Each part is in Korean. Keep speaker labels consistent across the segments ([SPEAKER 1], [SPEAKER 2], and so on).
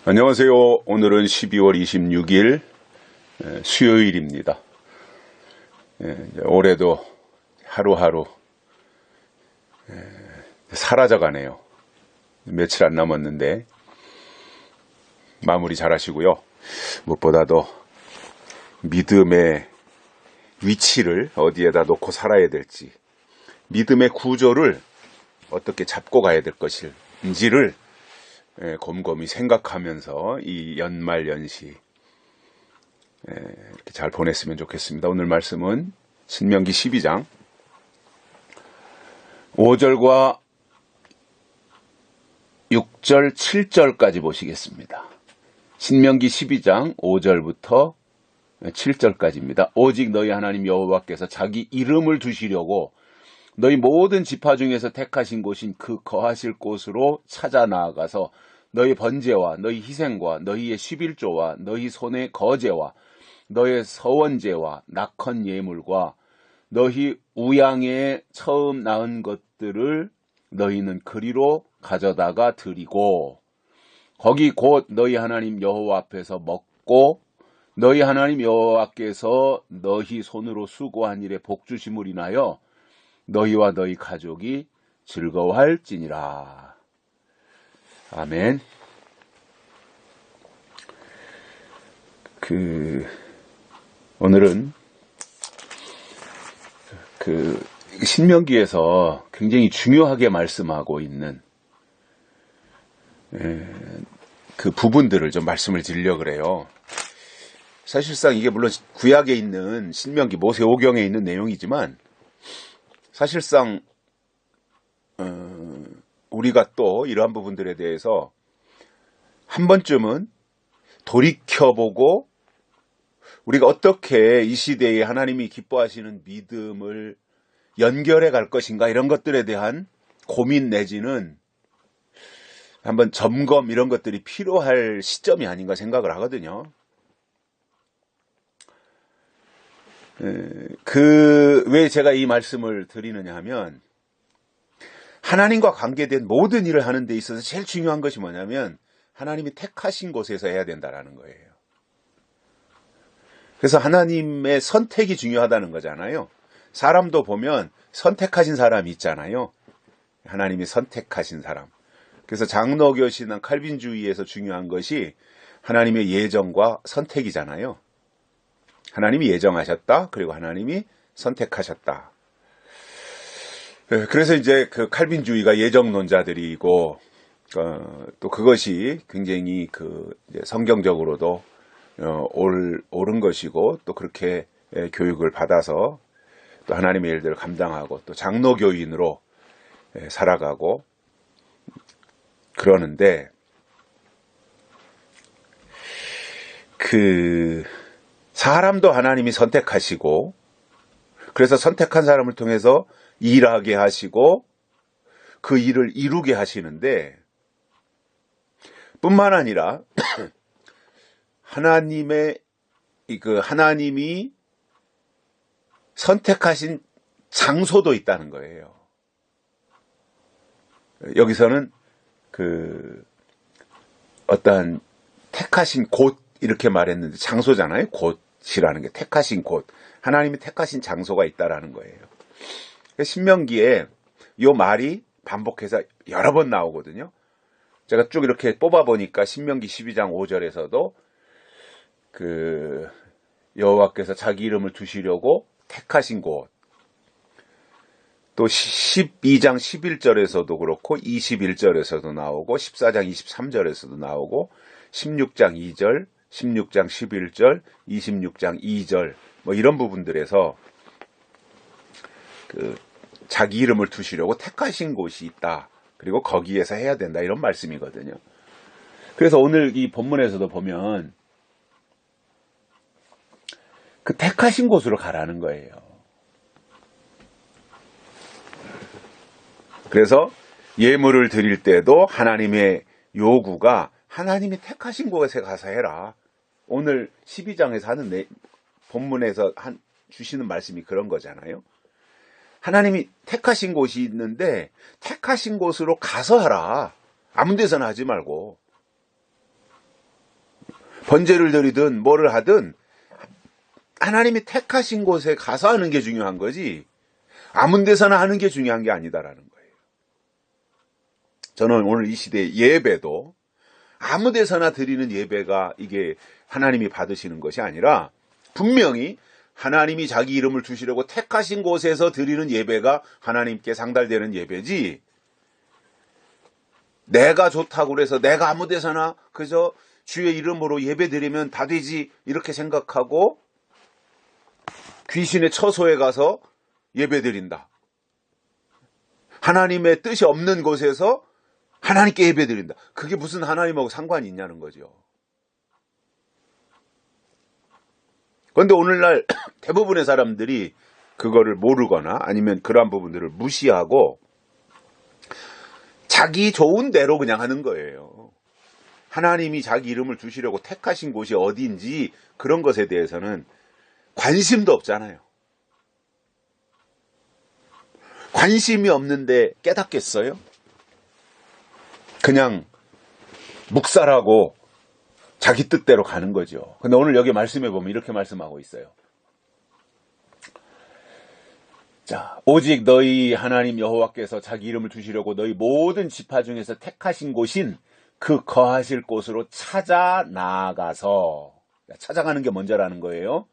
[SPEAKER 1] 안녕하세요. 오늘은 12월 26일 수요일입니다. 올해도 하루하루 사라져가네요. 며칠 안 남았는데 마무리 잘 하시고요. 무엇보다도 믿음의 위치를 어디에다 놓고 살아야 될지, 믿음의 구조를 어떻게 잡고 가야 될 것인지를 곰곰이 생각하면서 이 연말연시 이렇게 잘 보냈으면 좋겠습니다. 오늘 말씀은 신명기 12장 5절과 6절, 7절까지 보시겠습니다. 신명기 12장 5절부터 7절까지입니다. 오직 너희 하나님 여호와께서 자기 이름을 두시려고 너희 모든 지파 중에서 택하신 곳인 그 거하실 곳으로 찾아 나아가서 너희 번제와 너희 희생과 너희의 11조와 너희 손의 거제와 너희 서원제와 낙헌 예물과 너희 우양에 처음 낳은 것들을 너희는 그리로 가져다가 드리고 거기 곧 너희 하나님 여호와 앞에서 먹고 너희 하나님 여호와께서 너희 손으로 수고한 일에 복주심을 인하여 너희와 너희 가족이 즐거워할지니라. 아멘. 오늘은 신명기에서 굉장히 중요하게 말씀하고 있는 그 부분들을 좀 말씀을 드리려고 그래요. 사실상 이게 물론 구약에 있는 신명기 모세오경에 있는 내용이지만 사실상 우리가 또 이러한 부분들에 대해서 한 번쯤은 돌이켜보고 우리가 어떻게 이 시대에 하나님이 기뻐하시는 믿음을 연결해 갈 것인가 이런 것들에 대한 고민 내지는 한번 점검 이런 것들이 필요할 시점이 아닌가 생각을 하거든요. 왜 제가 이 말씀을 드리느냐 하면 하나님과 관계된 모든 일을 하는 데 있어서 제일 중요한 것이 뭐냐면 하나님이 택하신 곳에서 해야 된다라는 거예요. 그래서 하나님의 선택이 중요하다는 거잖아요. 사람도 보면 선택하신 사람이 있잖아요. 하나님이 선택하신 사람. 그래서 장로교신앙 칼빈주의에서 중요한 것이 하나님의 예정과 선택이잖아요. 하나님이 예정하셨다. 그리고 하나님이 선택하셨다. 그래서 이제 그 칼빈주의가 예정론자들이고 또 그것이 굉장히 이제 성경적으로도 옳은 것이고 또 그렇게 교육을 받아서 또 하나님의 일들을 감당하고 또 장로교인으로 살아가고 그러는데 사람도 하나님이 선택하시고 그래서 선택한 사람을 통해서 일하게 하시고 그 일을 이루게 하시는데 뿐만 아니라 하나님이 선택하신 장소도 있다는 거예요. 여기서는 어떠한 택하신 곳 이렇게 말했는데 장소잖아요. 곳이라는 게 택하신 곳. 하나님이 택하신 장소가 있다라는 거예요. 신명기에 이 말이 반복해서 여러 번 나오거든요. 제가 쭉 이렇게 뽑아보니까 신명기 12장 5절에서도 여호와께서 자기 이름을 두시려고 택하신 곳. 또 12장 11절에서도 그렇고 21절에서도 나오고 14장 23절에서도 나오고 16장 2절, 16장 11절, 26장 2절 뭐 이런 부분들에서 자기 이름을 두시려고 택하신 곳이 있다. 그리고 거기에서 해야 된다. 이런 말씀이거든요. 그래서 오늘 이 본문에서도 보면 그 택하신 곳으로 가라는 거예요. 그래서 예물을 드릴 때도 하나님의 요구가 하나님이 택하신 곳에 가서 해라. 오늘 12장에서 하는 본문에서 주시는 말씀이 그런 거잖아요. 하나님이 택하신 곳이 있는데 택하신 곳으로 가서 하라. 아무 데서나 하지 말고. 번제를 드리든 뭐를 하든 하나님이 택하신 곳에 가서 하는 게 중요한 거지 아무 데서나 하는 게 중요한 게 아니다라는 거예요. 저는 오늘 이 시대의 예배도 아무 데서나 드리는 예배가 이게 하나님이 받으시는 것이 아니라 분명히 하나님이 자기 이름을 두시려고 택하신 곳에서 드리는 예배가 하나님께 상달되는 예배지, 내가 좋다고 그래서 내가 아무 데서나 그저 주의 이름으로 예배 드리면 다 되지 이렇게 생각하고 귀신의 처소에 가서 예배 드린다. 하나님의 뜻이 없는 곳에서 하나님께 예배 드린다. 그게 무슨 하나님하고 상관이 있냐는 거죠. 그런데 오늘날 대부분의 사람들이 그거를 모르거나 아니면 그러한 부분들을 무시하고 자기 좋은 대로 그냥 하는 거예요. 하나님이 자기 이름을 두시려고 택하신 곳이 어디인지 그런 것에 대해서는 관심도 없잖아요. 관심이 없는데 깨닫겠어요? 그냥 묵살하고 자기 뜻대로 가는 거죠. 근데 오늘 여기 말씀해 보면 이렇게 말씀하고 있어요. 자, 오직 너희 하나님 여호와께서 자기 이름을 두시려고 너희 모든 지파 중에서 택하신 곳인 그 거하실 곳으로 찾아 나아가서, 찾아가는 게 먼저라는 거예요.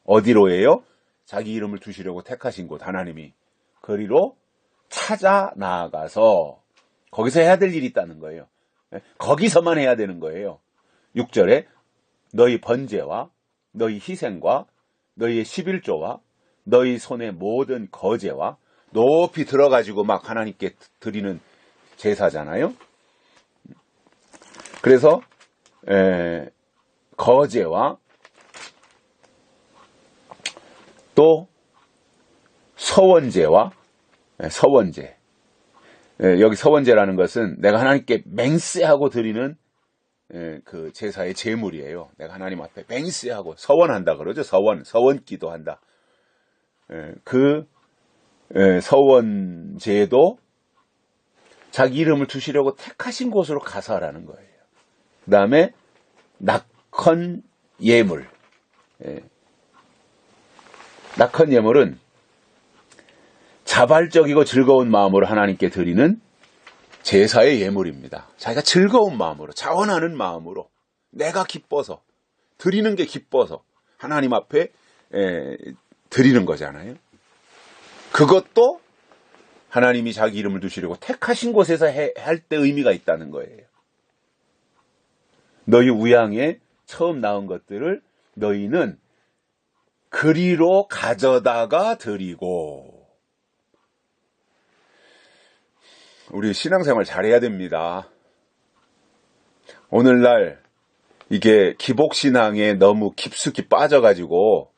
[SPEAKER 1] 어디로예요? 자기 이름을 두시려고 택하신 곳, 하나님이 거리로 찾아 나아가서 거기서 해야 될 일이 있다는 거예요. 거기서만 해야 되는 거예요. 6절에 너희 번제와 너희 희생과 너희의 11조와 너희 손의 모든 거제와, 높이 들어가지고 막 하나님께 드리는 제사잖아요. 그래서 거제와 또 서원제와 서원제, 여기 서원제라는 것은 내가 하나님께 맹세하고 드리는 그 제사의 제물이에요. 내가 하나님 앞에 맹세하고 서원한다 그러죠. 서원기도 한다. 그 서원제도 자기 이름을 두시려고 택하신 곳으로 가서 하라는 거예요. 그 다음에 낙헌 예물. 낙헌 예물은 자발적이고 즐거운 마음으로 하나님께 드리는 제사의 예물입니다. 자기가 즐거운 마음으로, 자원하는 마음으로, 내가 기뻐서, 드리는 게 기뻐서 하나님 앞에 드리는 거잖아요. 그것도 하나님이 자기 이름을 두시려고 택하신 곳에서 할 때 의미가 있다는 거예요. 너희 우양에 처음 나온 것들을 너희는 그리로 가져다가 드리고. 우리 신앙생활 잘해야 됩니다. 오늘날 이게 기복신앙에 너무 깊숙이 빠져가지고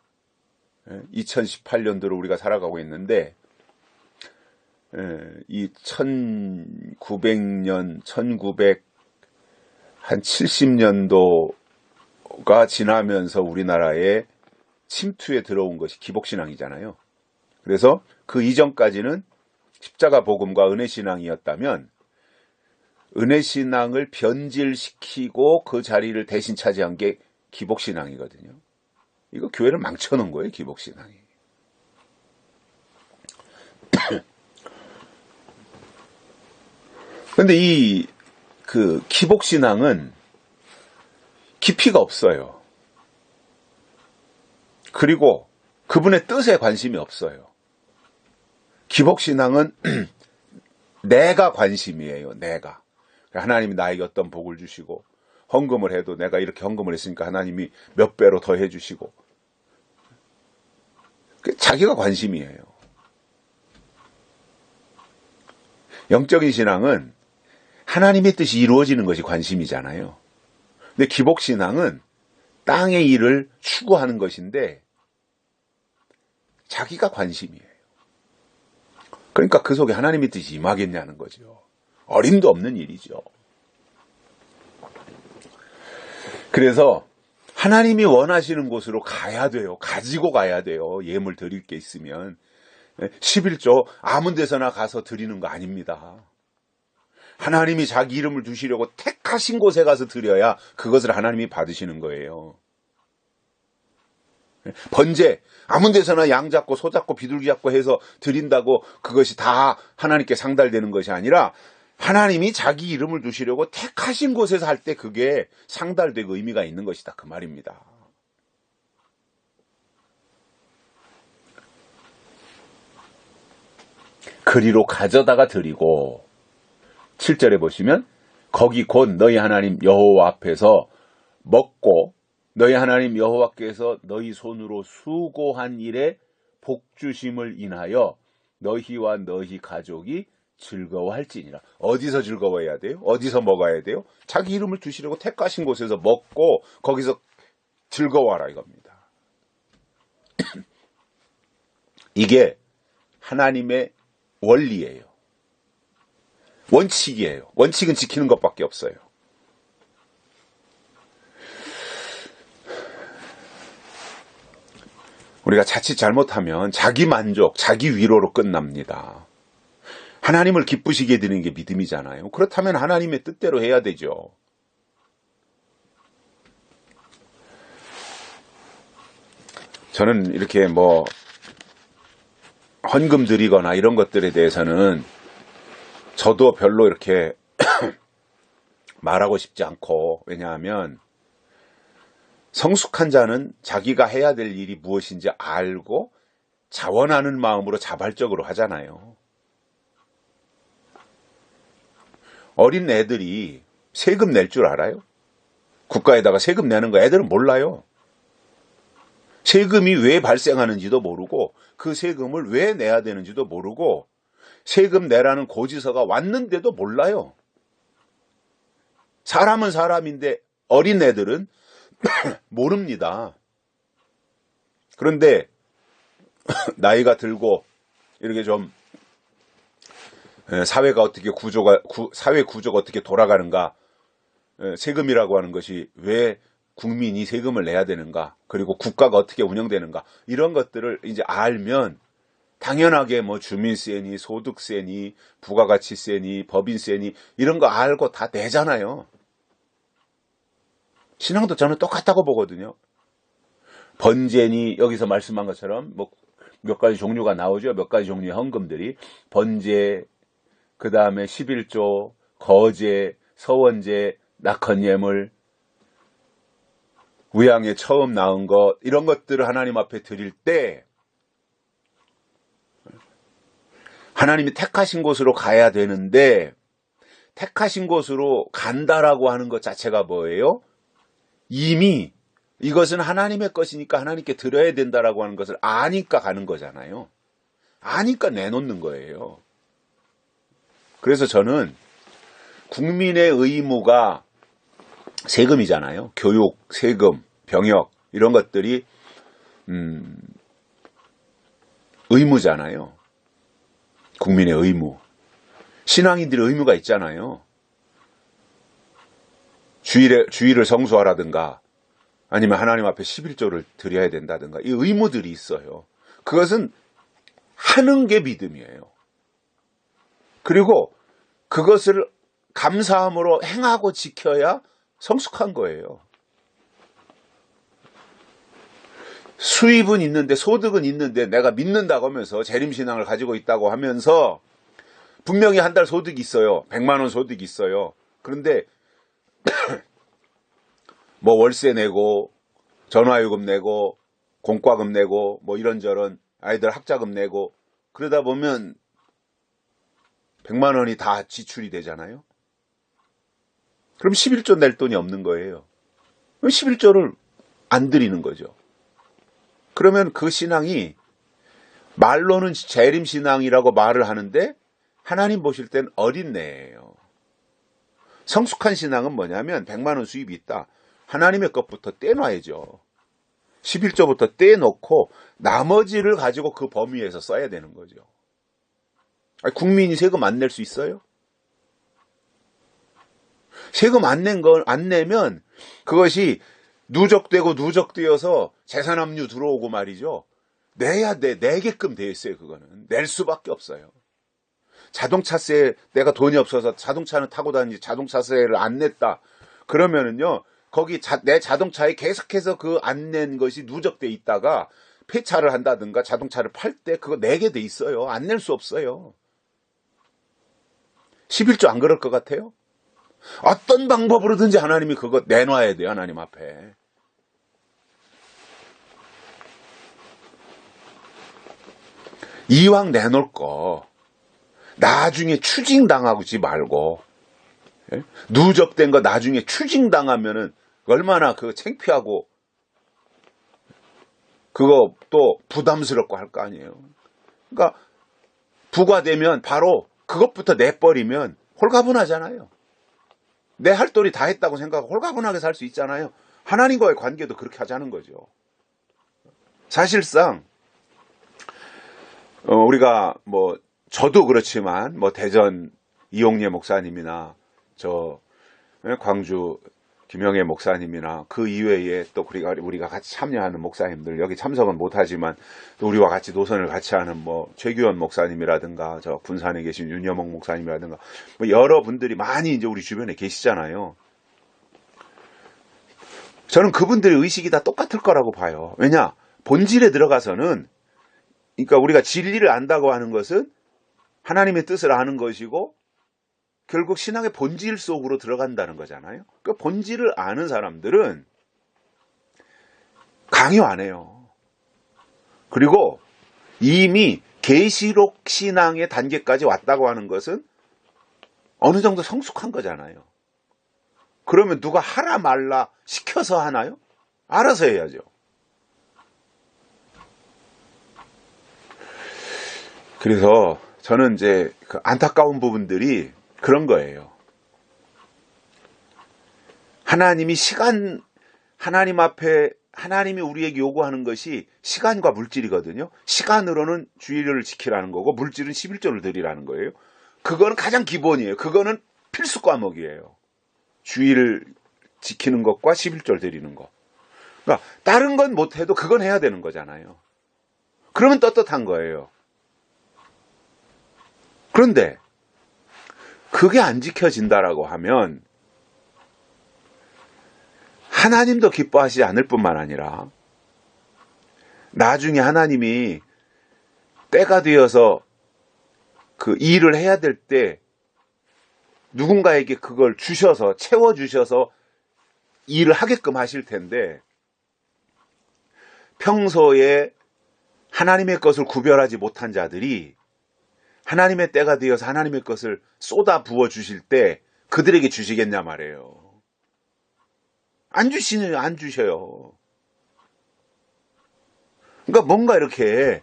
[SPEAKER 1] 2018년도로 우리가 살아가고 있는데, 이 1900년, 1970년도가 지나면서 우리나라에 침투에 들어온 것이 기복신앙이잖아요. 그래서 그 이전까지는 십자가 복음과 은혜신앙이었다면, 은혜신앙을 변질시키고 그 자리를 대신 차지한 게 기복신앙이거든요. 이거 교회를 망쳐놓은 거예요, 기복신앙이. 그런데 그 기복신앙은 깊이가 없어요. 그리고 그분의 뜻에 관심이 없어요. 기복신앙은 내가 관심이에요. 내가. 하나님이 나에게 어떤 복을 주시고, 헌금을 해도 내가 이렇게 헌금을 했으니까 하나님이 몇 배로 더 해주시고, 자기가 관심이에요. 영적인 신앙은 하나님의 뜻이 이루어지는 것이 관심이잖아요. 근데 기복신앙은 땅의 일을 추구하는 것인데 자기가 관심이에요. 그러니까 그 속에 하나님의 뜻이 임하겠냐는 거죠. 어림도 없는 일이죠. 그래서 하나님이 원하시는 곳으로 가야 돼요. 가지고 가야 돼요. 예물 드릴 게 있으면. 11조 아무 데서나 가서 드리는 거 아닙니다. 하나님이 자기 이름을 두시려고 택하신 곳에 가서 드려야 그것을 하나님이 받으시는 거예요. 번제, 아무 데서나 양 잡고 소 잡고 비둘기 잡고 해서 드린다고 그것이 다 하나님께 상달되는 것이 아니라 하나님이 자기 이름을 두시려고 택하신 곳에서 할 때 그게 상달되고 의미가 있는 것이다, 그 말입니다. 그리로 가져다가 드리고, 7절에 보시면 거기 곧 너희 하나님 여호와 앞에서 먹고 너희 하나님 여호와께서 너희 손으로 수고한 일에 복주심을 인하여 너희와 너희 가족이 즐거워할지니라. 어디서 즐거워해야 돼요? 어디서 먹어야 돼요? 자기 이름을 두시려고 택하신 곳에서 먹고 거기서 즐거워하라 이겁니다. 이게 하나님의 원리예요. 원칙이에요. 원칙은 지키는 것밖에 없어요. 우리가 자칫 잘못하면 자기 만족, 자기 위로로 끝납니다. 하나님을 기쁘시게 드리는 게 믿음이잖아요. 그렇다면 하나님의 뜻대로 해야 되죠. 저는 이렇게 헌금 드리거나 이런 것들에 대해서는 저도 별로 이렇게 말하고 싶지 않고, 왜냐하면 성숙한 자는 자기가 해야 될 일이 무엇인지 알고 자원하는 마음으로 자발적으로 하잖아요. 어린 애들이 세금 낼 줄 알아요? 국가에다가 세금 내는 거 애들은 몰라요. 세금이 왜 발생하는지도 모르고 그 세금을 왜 내야 되는지도 모르고 세금 내라는 고지서가 왔는데도 몰라요. 사람은 사람인데 어린 애들은 모릅니다. 그런데 나이가 들고 이렇게 좀 사회가 어떻게 사회 구조가 어떻게 돌아가는가, 세금이라고 하는 것이 왜 국민이 세금을 내야 되는가, 그리고 국가가 어떻게 운영되는가, 이런 것들을 이제 알면 당연하게 주민세니 소득세니 부가가치세니 법인세니 이런 거 알고 다 내잖아요. 신앙도 저는 똑같다고 보거든요. 번제니 여기서 말씀한 것처럼 몇 가지 종류가 나오죠. 몇 가지 종류의 헌금들이 번제, 그 다음에 11조, 거제, 서원제, 낙헌예물, 우양에 처음 나온 것, 이런 것들을 하나님 앞에 드릴 때 하나님이 택하신 곳으로 가야 되는데, 택하신 곳으로 간다라고 하는 것 자체가 뭐예요? 이미 이것은 하나님의 것이니까 하나님께 드려야 된다라고 하는 것을 아니까 가는 거잖아요. 아니까 내놓는 거예요. 그래서 저는 국민의 의무가 세금이잖아요. 교육, 세금, 병역 이런 것들이 의무잖아요. 국민의 의무. 신앙인들의 의무가 있잖아요. 주일을 성수하라든가 아니면 하나님 앞에 11조를 드려야 된다든가 이 의무들이 있어요. 그것은 하는 게 믿음이에요. 그리고 그것을 감사함으로 행하고 지켜야 성숙한 거예요. 수입은 있는데 소득은 있는데 내가 믿는다고 하면서 재림신앙을 가지고 있다고 하면서 분명히 한 달 소득이 있어요. 100만 원 소득이 있어요. 그런데 월세 내고 전화요금 내고 공과금 내고 이런저런 아이들 학자금 내고 그러다 보면 100만 원이 다 지출이 되잖아요. 그럼 11조 낼 돈이 없는 거예요. 그럼 11조를 안 드리는 거죠. 그러면 그 신앙이 말로는 재림신앙이라고 말을 하는데 하나님 보실 땐 어린애예요. 성숙한 신앙은 뭐냐면 100만 원 수입이 있다. 하나님의 것부터 떼놔야죠. 11조부터 떼놓고 나머지를 가지고 그 범위에서 써야 되는 거죠. 국민이 세금 안 낼 수 있어요? 세금 안 내면 그것이 누적되고 누적되어서 재산압류 들어오고 말이죠. 내야 돼. 내게끔 돼 있어요. 그거는 낼 수밖에 없어요. 자동차세 내가 돈이 없어서 자동차는 타고 다니지 자동차세를 안 냈다. 그러면은요 거기 내 자동차에 계속해서 그 안 낸 것이 누적돼 있다가 폐차를 한다든가 자동차를 팔 때 그거 내게 돼 있어요. 안 낼 수 없어요. 11조 안 그럴 것 같아요? 어떤 방법으로든지 하나님이 그거 내놔야 돼요. 하나님 앞에. 이왕 내놓을 거 나중에 추징당하지 말고, 예? 누적된 거 나중에 추징당하면은 얼마나 그 창피하고 그거 또 부담스럽고 할 거 아니에요. 그러니까 부과되면 바로 그것부터 내버리면 홀가분하잖아요. 내 할 도리 다 했다고 생각하고 홀가분하게 살 수 있잖아요. 하나님과의 관계도 그렇게 하자는 거죠. 사실상 우리가 뭐 저도 그렇지만 뭐 대전 이용례 목사님이나 저 광주 김영애 목사님이나 그 이외에 또 우리가 같이 참여하는 목사님들 여기 참석은 못하지만 또 우리와 같이 노선을 같이 하는 뭐 최규원 목사님이라든가 저 군산에 계신 윤여목 목사님이라든가 뭐 여러분들이 많이 이제 우리 주변에 계시잖아요. 저는 그분들의 의식이 다 똑같을 거라고 봐요. 왜냐? 본질에 들어가서는 그러니까 우리가 진리를 안다고 하는 것은 하나님의 뜻을 아는 것이고 결국 신앙의 본질 속으로 들어간다는 거잖아요. 그 본질을 아는 사람들은 강요 안 해요. 그리고 이미 계시록 신앙의 단계까지 왔다고 하는 것은 어느 정도 성숙한 거잖아요. 그러면 누가 하라 말라 시켜서 하나요? 알아서 해야죠. 그래서 저는 이제 그 안타까운 부분들이 그런 거예요. 하나님 앞에 하나님이 우리에게 요구하는 것이 시간과 물질이거든요. 시간으로는 주일을 지키라는 거고 물질은 11조를 드리라는 거예요. 그거는 가장 기본이에요. 그거는 필수 과목이에요. 주일을 지키는 것과 11조를 드리는 것. 그러니까 다른 건 못해도 그건 해야 되는 거잖아요. 그러면 떳떳한 거예요. 그런데 그게 안 지켜진다라고 하면 하나님도 기뻐하시지 않을 뿐만 아니라 나중에 하나님이 때가 되어서 그 일을 해야 될 때 누군가에게 그걸 주셔서 채워주셔서 일을 하게끔 하실 텐데 평소에 하나님의 것을 구별하지 못한 자들이 하나님의 때가 되어서 하나님의 것을 쏟아 부어 주실 때 그들에게 주시겠냐 말이에요. 안 주셔요. 그러니까 뭔가 이렇게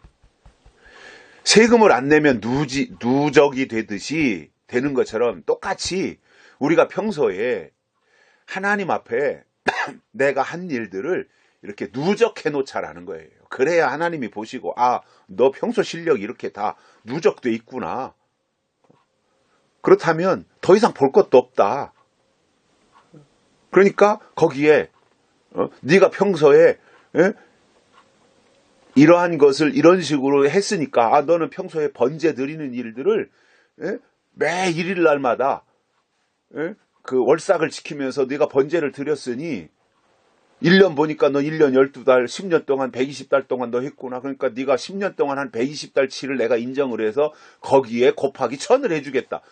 [SPEAKER 1] 세금을 안 내면 누적이 되듯이 되는 것처럼 똑같이 우리가 평소에 하나님 앞에 내가 한 일들을 이렇게 누적해 놓자라는 거예요. 그래야 하나님이 보시고 너 평소 실력이 이렇게 다 누적돼 있구나. 그렇다면 더 이상 볼 것도 없다. 그러니까 거기에 네가 평소에 이러한 것을 이런 식으로 했으니까 너는 평소에 번제 드리는 일들을 매 일일 날마다 그 월삭을 지키면서 네가 번제를 드렸으니 1년 보니까 너 1년 12달 10년 동안 120달 동안 너 했구나. 그러니까 네가 10년 동안 한 120달 치를 내가 인정을 해서 거기에 곱하기 1000을 해주겠다.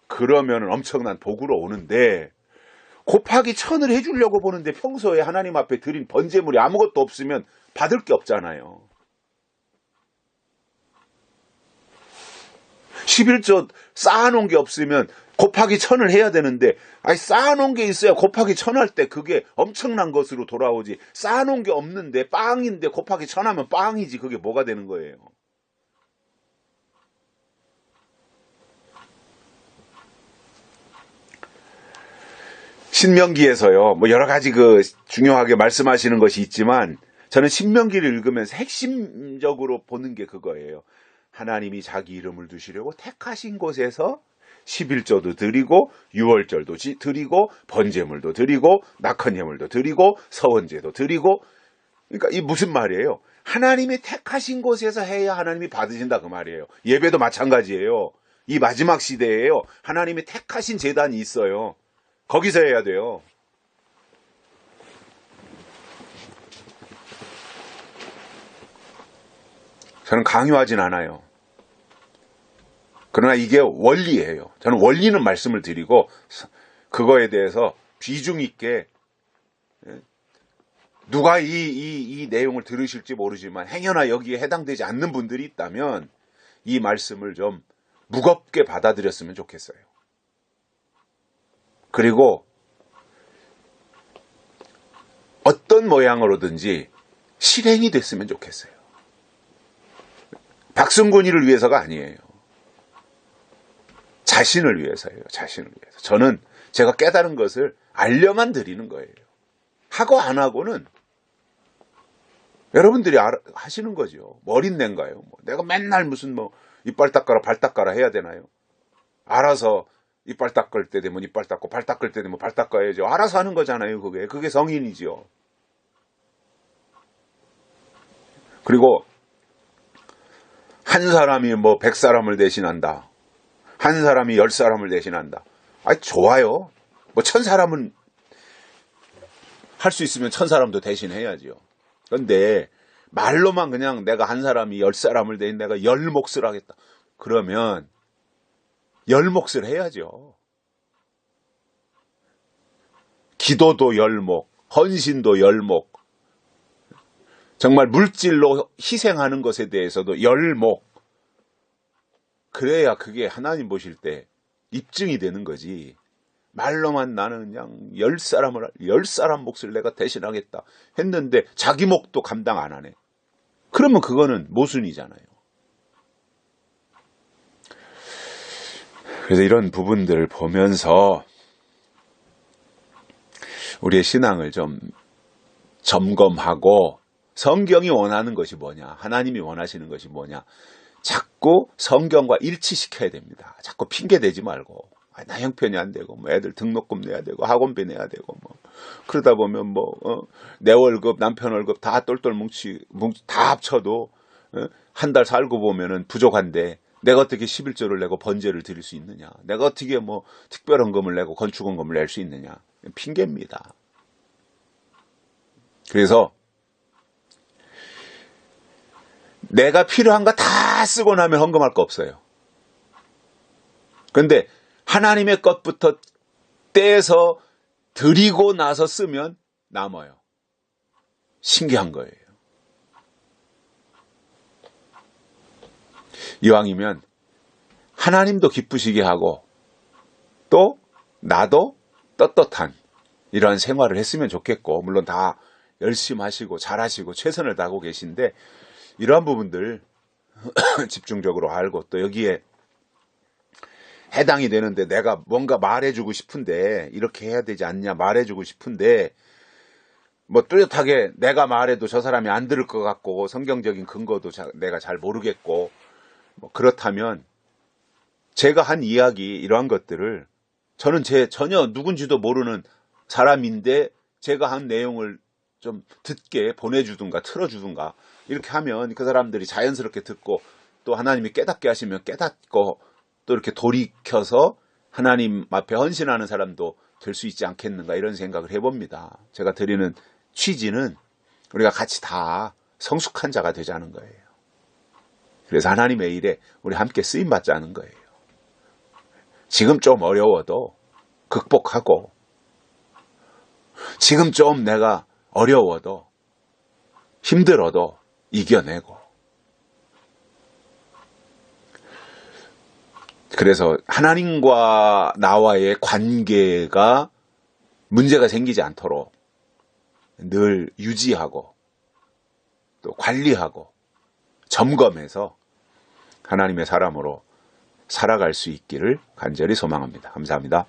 [SPEAKER 1] 그러면 엄청난 복으로 오는데 곱하기 1000을 해주려고 보는데 평소에 하나님 앞에 드린 번제물이 아무것도 없으면 받을 게 없잖아요. 11조 쌓아놓은 게 없으면 곱하기 1000을 해야 되는데 쌓아놓은 게 있어야 곱하기 1000 할 때 그게 엄청난 것으로 돌아오지. 쌓아놓은 게 없는데 빵인데 곱하기 1000 하면 빵이지. 그게 뭐가 되는 거예요. 신명기에서요, 뭐 여러 가지 중요하게 말씀하시는 것이 있지만 저는 신명기를 읽으면서 핵심적으로 보는 게 그거예요. 하나님이 자기 이름을 두시려고 택하신 곳에서 11조도 드리고 유월절도 드리고 번제물도 드리고 낙헌예물도 드리고 서원제도 드리고. 그러니까 이 무슨 말이에요? 하나님이 택하신 곳에서 해야 하나님이 받으신다 그 말이에요. 예배도 마찬가지예요. 이 마지막 시대에요. 하나님이 택하신 제단이 있어요. 거기서 해야 돼요. 저는 강요하진 않아요. 그러나 이게 원리예요. 저는 원리는 말씀을 드리고 그거에 대해서 비중 있게 누가 이 내용을 들으실지 모르지만 행여나 여기에 해당되지 않는 분들이 있다면 이 말씀을 좀 무겁게 받아들였으면 좋겠어요. 그리고 어떤 모양으로든지 실행이 됐으면 좋겠어요. 박승곤이를 위해서가 아니에요. 자신을 위해서예요. 자신을 위해서. 저는 제가 깨달은 것을 알려만 드리는 거예요. 하고 안 하고는 여러분들이 하시는 거죠. 머릿낸가요? 내가 맨날 무슨 이빨 닦아라 발 닦아라 해야 되나요? 알아서 이빨 닦을 때 되면 이빨 닦고 발 닦을 때 되면 발 닦아야죠. 알아서 하는 거잖아요. 그게 성인이죠. 그리고 한 사람이 100사람을 대신한다. 한 사람이 10사람을 대신한다. 좋아요. 1000사람은 할 수 있으면 1000사람도 대신해야죠. 그런데 말로만 그냥 내가 한 사람이 10사람을 대신 내가 10몫을 하겠다. 그러면 10몫을 해야죠. 기도도 10몫, 헌신도 10몫, 정말 물질로 희생하는 것에 대해서도 10몫. 그래야 그게 하나님 보실 때 입증이 되는 거지. 말로만 나는 그냥 10사람 몫을 내가 대신하겠다 했는데 자기 몫도 감당 안 하네. 그러면 그거는 모순이잖아요. 그래서 이런 부분들을 보면서 우리의 신앙을 좀 점검하고 성경이 원하는 것이 뭐냐, 하나님이 원하시는 것이 뭐냐, 자꾸 성경과 일치시켜야 됩니다. 자꾸 핑계 대지 말고 나 형편이 안 되고 애들 등록금 내야 되고 학원비 내야 되고 그러다 보면 내 월급 남편 월급 다 똘똘 다 합쳐도 한 달 살고 보면은 부족한데 내가 어떻게 11조를 내고 번제를 드릴 수 있느냐, 내가 어떻게 특별헌금을 내고 건축헌금을 낼 수 있느냐, 핑계입니다. 그래서 내가 필요한 거 다 쓰고 나면 헌금할 거 없어요. 그런데 하나님의 것부터 떼서 드리고 나서 쓰면 남아요. 신기한 거예요. 이왕이면 하나님도 기쁘시게 하고 또 나도 떳떳한 이런 생활을 했으면 좋겠고, 물론 다 열심히 하시고 잘하시고 최선을 다하고 계신데 이러한 부분들 집중적으로 알고 또 여기에 해당이 되는데 내가 뭔가 말해주고 싶은데 이렇게 해야 되지 않냐 말해주고 싶은데 뚜렷하게 내가 말해도 저 사람이 안 들을 것 같고 성경적인 근거도 내가 잘 모르겠고 그렇다면 제가 한 이야기 이러한 것들을 저는 전혀 누군지도 모르는 사람인데 제가 한 내용을 좀 듣게 보내주든가 틀어주든가 이렇게 하면 그 사람들이 자연스럽게 듣고 또 하나님이 깨닫게 하시면 깨닫고 또 이렇게 돌이켜서 하나님 앞에 헌신하는 사람도 될 수 있지 않겠는가 이런 생각을 해봅니다. 제가 드리는 취지는 우리가 같이 다 성숙한 자가 되자는 거예요. 그래서 하나님의 일에 우리 함께 쓰임받자는 거예요. 지금 좀 어려워도 극복하고 지금 좀 내가 어려워도 힘들어도 이겨내고 그래서 하나님과 나와의 관계가 문제가 생기지 않도록 늘 유지하고 또 관리하고 점검해서 하나님의 사람으로 살아갈 수 있기를 간절히 소망합니다. 감사합니다.